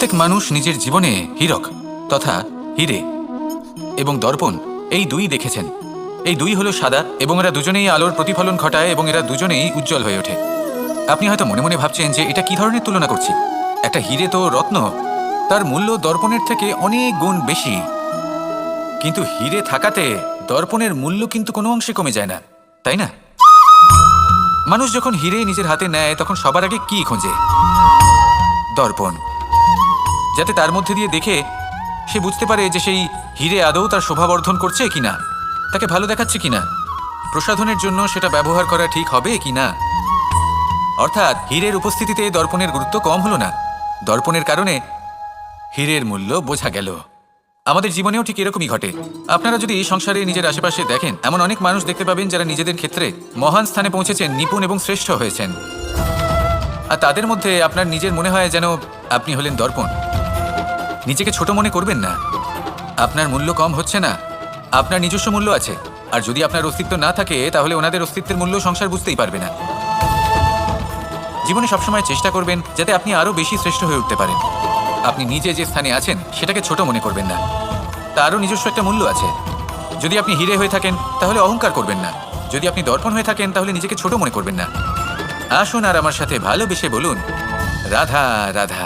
প্রত্যেক মানুষ নিজের জীবনে হীরক তথা হীরে এবং দর্পণ এই দুই দেখেছেন। এই দুই হলো সাদা এবং এরা দুজনেই আলোর প্রতিফলন ঘটায় এবং এরা দুজনেই উজ্জ্বল হয়ে ওঠে। আপনি হয়তো মনে মনে ভাবছেন যে এটা কি ধরনের তুলনা করছি, একটা হীরে তো রত্ন, তার মূল্য দর্পণের থেকে অনেক গুণ বেশি। কিন্তু হীরে থাকাতে দর্পণের মূল্য কিন্তু কোনো অংশে কমে যায় না, তাই না? মানুষ যখন হীরে নিজের হাতে নেয় তখন সবার আগে কি খোঁজে? দর্পণ, যাতে তার মধ্যে দিয়ে দেখে সে বুঝতে পারে যে সেই হীরে আদৌ তার শোভাবর্ধন করছে কিনা, তাকে ভালো দেখাচ্ছে কিনা, প্রসাধনের জন্য সেটা ব্যবহার করা ঠিক হবে কিনা। অর্থাৎ হীরের উপস্থিতিতে দর্পণের গুরুত্ব কম হলো না, দর্পণের কারণে হীরের মূল্য বোঝা গেল। আমাদের জীবনেও ঠিক এরকমই ঘটে। আপনারা যদি সংসারে নিজের আশেপাশে দেখেন, এমন অনেক মানুষ দেখতে পাবেন যারা নিজেদের ক্ষেত্রে মহান স্থানে পৌঁছেছেন, নিপুণ এবং শ্রেষ্ঠ হয়েছেন। আর তাদের মধ্যে আপনার নিজের মনে হয় যেন আপনি হলেন দর্পণ। নিজেকে ছোট মনে করবেন না, আপনার মূল্য কম হচ্ছে না, আপনার নিজস্ব মূল্য আছে। আর যদি আপনার অস্তিত্ব না থাকে তাহলে ওনাদের অস্তিত্বের মূল্য সংসার বুঝতেই পারবে না। জীবনে সবসময় চেষ্টা করবেন যাতে আপনি আরও বেশি শ্রেষ্ঠ হয়ে উঠতে পারেন। আপনি নিজে যে স্থানে আছেন সেটাকে ছোট মনে করবেন না, তারও নিজস্ব একটা মূল্য আছে। যদি আপনি হীরে হয়ে থাকেন তাহলে অহংকার করবেন না, যদি আপনি দর্পণ হয়ে থাকেন তাহলে নিজেকে ছোট মনে করবেন না। আসুন আর আমার সাথে ভালোবেসে বলুন, রাধা রাধা।